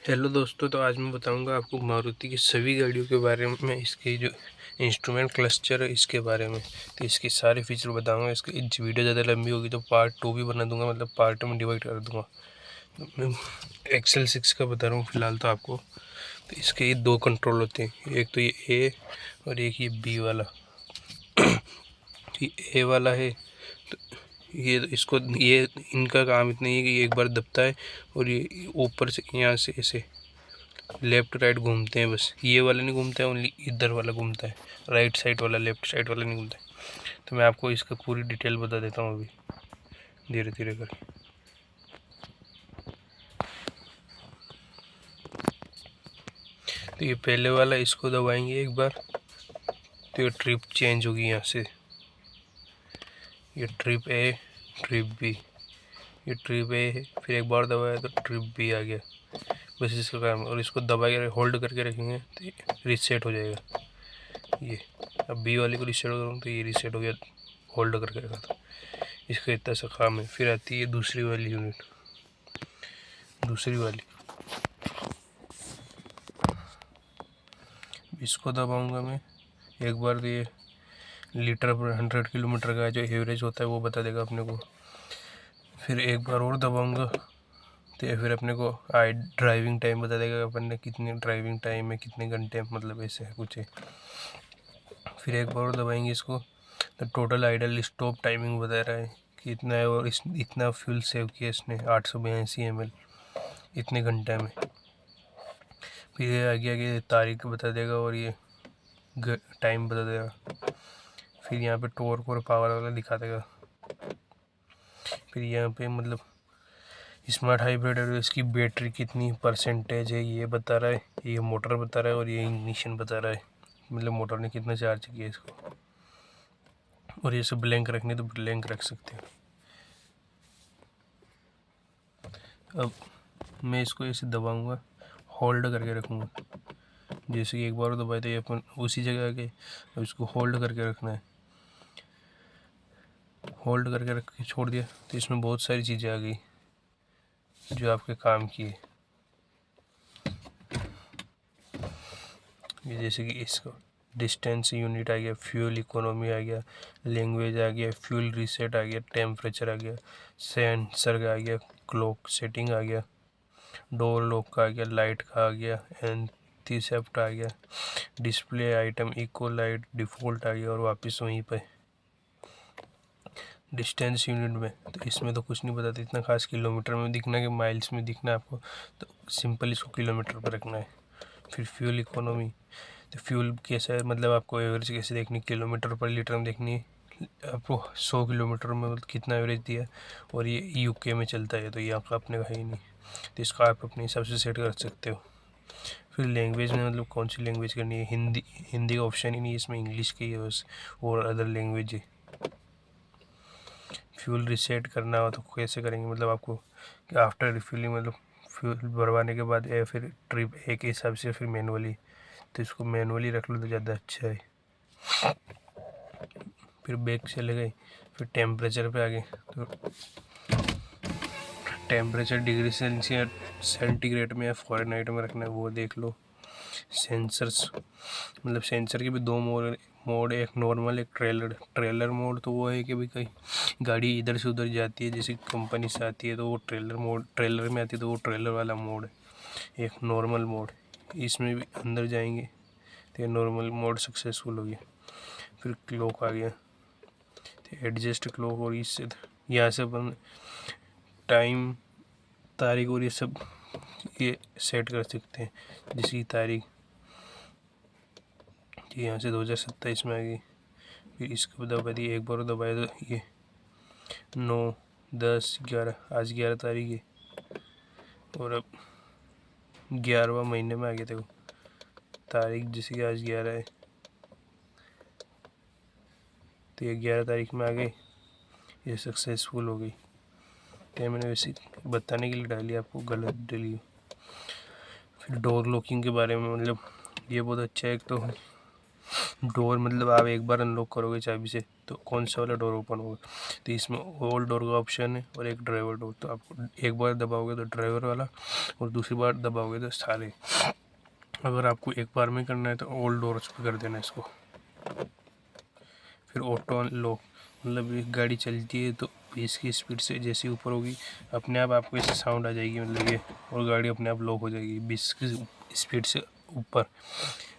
Hello दोस्तों, तो आज मैं बताऊंगा आपको मारुति की सभी गाड़ियों के बारे में, इसके जो इंस्ट्रूमेंट क्लस्टर है इसके बारे में। तो इसके सारे फीचर बताऊंगा। इसकी वीडियो ज़्यादा लंबी होगी तो पार्ट 2 भी बना दूंगा, मतलब पार्ट में डिवाइड कर दूंगा। तो मैं एक्सेल 6 का बता रहा हूँ फिलहाल तो आपको। तो इसके ये दो कंट्रोल होते हैं, एक तो ये ए और एक ये बी वाला। ये ए वाला है, तो ये इसको ये इनका काम इतना ही है कि ये एक बार दबता है और ये ऊपर से यहाँ से ऐसे लेफ्ट राइट घूमते हैं। बस ये वाला नहीं घूमता है, ओनली इधर वाला घूमता है, राइट साइड वाला, लेफ्ट साइड वाला नहीं घूमता है। तो मैं आपको इसका पूरी डिटेल बता देता हूँ अभी धीरे धीरे कर। तो ये पहले वाला, इसको दबाएंगे एक बार तो ये ट्रिप चेंज होगी। यहाँ से ये ट्रिप ए, ट्रिप बी, ये ट्रिप ए है, फिर एक बार दबाया तो ट्रिप बी आ गया। बस इसका काम। और इसको दबा के होल्ड करके रखेंगे तो रीसेट हो जाएगा ये। अब बी वाले को रीसेट करूँ तो ये रीसेट हो गया, होल्ड करके रखा था। इसका इतना सा काम है। फिर आती है दूसरी वाली यूनिट, दूसरी वाली। इसको दबाऊंगा मैं एक बार तो ये लीटर पर 100 किलोमीटर का जो एवरेज होता है वो बता देगा अपने को। फिर एक बार और दबाऊंगा तो ये फिर अपने को ड्राइविंग टाइम बता देगा, अपन ने कितनी ड्राइविंग टाइम है, कितने घंटे, मतलब ऐसे है कुछ है। फिर एक बार और दबाएंगे इसको तो टोटल आइडल स्टॉप टाइमिंग बता रहा है कि इतना है, और इतना फ्यूल सेव किया इसने 882 ml इतने घंटे में। फिर ये आगे आगे तारीख बता देगा और ये टाइम बता देगा। फिर यहाँ पे टॉर्क और पावर वाला दिखा देगा। फिर यहाँ पे मतलब स्मार्ट हाइब्रिड है, इसकी बैटरी कितनी परसेंटेज है ये बता रहा है, ये मोटर बता रहा है और ये इग्निशन बता रहा है, मतलब मोटर ने कितना चार्ज किया इसको। और ये सब ब्लैंक रखने तो ब्लैंक रख सकते हैं। अब मैं इसको ऐसे दबाऊंगा, होल्ड करके रखूँगा। जैसे कि एक बार दबाए तो ये अपन उसी जगह आके अब इसको होल्ड करके रखना है। होल्ड करके रख के छोड़ दिया तो इसमें बहुत सारी चीज़ें आ गई जो आपके काम की है। जैसे कि इसको डिस्टेंस यूनिट आ गया, फ्यूल इकोनॉमी आ गया, लैंग्वेज आ गया, फ्यूल रीसेट आ गया, टेम्परेचर आ गया, सेंसर का आ गया, क्लॉक सेटिंग आ गया, डोर लॉक का आ गया, लाइट का आ गया, एंटीसेप्ट आ गया, display item eco light default आ गया और वापस वहीं पे डिस्टेंस यूनिट में। तो इसमें तो कुछ नहीं बताते इतना खास, किलोमीटर में दिखना है कि माइल्स में दिखना है आपको, तो सिंपल इसको किलोमीटर पर रखना है। फिर फ्यूल इकोनॉमी, तो फ्यूल कैसा है, मतलब आपको एवरेज कैसे देखनी, किलोमीटर पर लीटर में देखनी है आपको, 100 किलोमीटर में मतलब कितना एवरेज दिया। और ये यूके में चलता है तो यहाँ का अपने का है ही नहीं, तो इसका आप अपने हिसाब से सेट कर सकते हो। फिर लैंग्वेज में मतलब कौन सी लैंग्वेज करनी है, हिंदी, हिंदी का ऑप्शन ही नहीं है इसमें, इंग्लिश की है बस, और अदर लैंग्वेज है। फ्यूल रिसेट करना हो तो कैसे करेंगे, मतलब आपको कि आफ्टर रिफ्यूलिंग, मतलब फ्यूल भरवाने के बाद या फिर ट्रिप ए के हिसाब से, फिर मैनुअली, तो इसको मैनुअली रख लो तो ज़्यादा अच्छा है। फिर बैक चले गए, फिर टेम्परेचर पे आ गए। तो टेम्परेचर डिग्री सेंटीग्रेड में या फ़ारेनहाइट में रखना है वो देख लो। सेंसर्स, मतलब सेंसर के भी दो मोड है, एक नॉर्मल एक ट्रेलर। ट्रेलर मोड तो वो है कि भाई कहीं गाड़ी इधर से उधर जाती है, जैसे कंपनी से आती है तो वो ट्रेलर मोड, ट्रेलर में आती है तो वो ट्रेलर वाला मोड है। एक नॉर्मल मोड, इसमें भी अंदर जाएंगे तो ये नॉर्मल मोड सक्सेसफुल हो गया। फिर क्लॉक आ गया, तो एडजस्ट क्लॉक, और इससे यहाँ से अपन टाइम, तारीख और ये सब ये सेट कर सकते हैं। जिसकी तारीख यहाँ से 2027 में आ गई। फिर इसको दबा दिए एक बार, दबाया तो ये 9, 10, 11, आज 11 तारीख है और अब 11वां महीने में आ गया। देखो तारीख जैसे कि आज 11 है तो ये 11 तारीख में आ गई, ये सक्सेसफुल हो गई। तो मैंने वैसे बताने के लिए डाली, आपको गलत डाली। फिर डोर लॉकिंग के बारे में, मतलब ये बहुत अच्छा है। एक तो डोर मतलब आप एक बार अनलॉक करोगे चाबी से तो कौन सा वाला डोर ओपन होगा। तो इसमें ऑल डोर का ऑप्शन है और एक ड्राइवर डोर। तो आप एक बार दबाओगे तो ड्राइवर वाला और दूसरी बार दबाओगे तो सारे। अगर आपको एक बार में करना है तो ऑल डोर्स पे कर देना इसको। फिर ऑटो अनलॉक मतलब ये गाड़ी चलती है तो 20 की स्पीड से जैसे ऊपर होगी अपने आप आपको ऐसे साउंड आ जाएगी मतलब ये, और गाड़ी अपने आप लॉक हो जाएगी 20 की स्पीड से ऊपर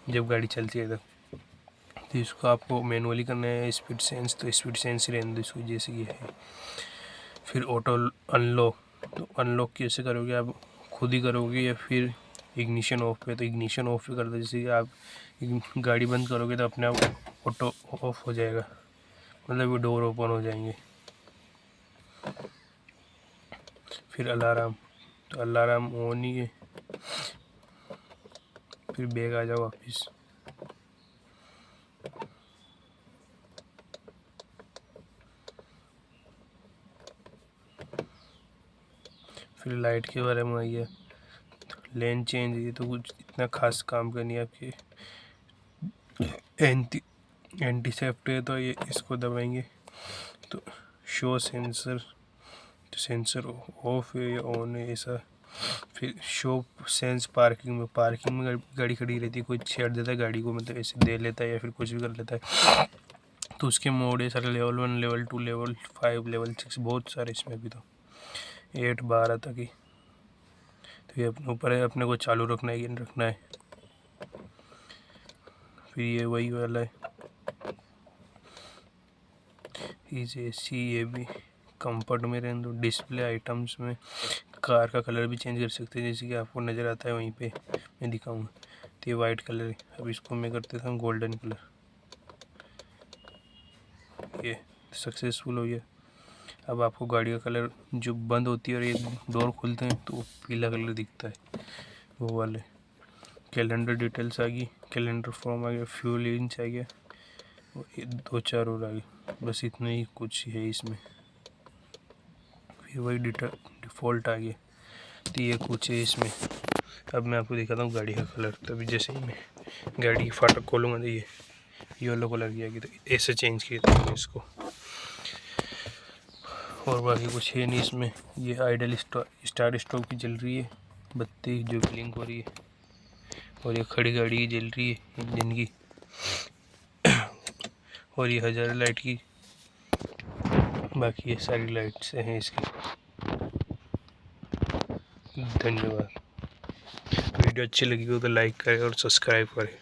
जब गाड़ी चलती है तो इसको आपको मैनुअली करना है स्पीड सेंस, तो स्पीड सेंस रहने दो इसको जैसे ये है। फिर ऑटो अनलॉक, तो अनलॉक कैसे करोगे आप, खुद ही करोगे या फिर इग्निशन ऑफ पे, तो इग्निशन ऑफ पे कर दो। जैसे आप गाड़ी बंद करोगे तो अपने आप ऑटो ऑफ हो जाएगा मतलब वो डोर ओपन हो जाएंगे। फिर अलार्म, तो अलार्म ऑन ही है। फिर बैग आ जाओ वापस। फिर लाइट के बारे में आइए, लेन चेंज, ये तो कुछ इतना खास काम का नहीं है आपके। एंटी सेफ्ट है तो ये इसको दबाएंगे तो शो सेंसर, तो सेंसर ऑफ है या ऑन है ऐसा। फिर शो सेंस पार्किंग में गाड़ी खड़ी रहती है, कोई छेड़ देता है गाड़ी को मतलब ऐसे दे लेता है या फिर कुछ भी कर लेता है तो उसके मोड है सारे, लेवल 1 लेवल 2 लेवल 5 लेवल 6 बहुत सारे इसमें भी, तो 8-12 तक ही। तो ये अपने ऊपर है अपने को चालू रखना है कि नहीं रखना है। फिर ये वही वाला है AC ये भी कंफर्ट में रहने दो। डिस्प्ले आइटम्स में कार का कलर भी चेंज कर सकते हैं जैसे कि आपको नज़र आता है वहीं पे मैं दिखाऊंगा। तो ये वाइट कलर है, अब इसको मैं कर देता हूँ गोल्डन कलर। ये सक्सेसफुल हो गया। अब आपको गाड़ी का कलर जो बंद होती है और एक डोर खुलते हैं तो पीला कलर दिखता है वो वाले। कैलेंडर डिटेल्स आ गई, कैलेंडर फॉर्म आ गया, फ्यूल इंच आ गया, 2-4 और आ गई, बस इतना ही कुछ है इसमें। फिर वही डिफ़ॉल्ट आ गया, तो ये कुछ है इसमें। अब मैं आपको दिखाता हूँ गाड़ी का कलर। तो अभी जैसे ही मैं गाड़ी की फाटक खोलूँगा तो ये येलो कलर की आएगी, तो ऐसे चेंज किया था मैंने इसको। और बाकी कुछ है नहीं इसमें। ये आइडल स्टार्ट स्टॉप की जल रही है बत्ती जो ब्लिंक हो रही है, और ये खड़ी गाड़ी जल रही है इंजन की, और ये 1000 लाइट की, बाकी ये सारी लाइट्स हैं इसकी। धन्यवाद। वीडियो अच्छी लगी हो तो लाइक करें और सब्सक्राइब करें।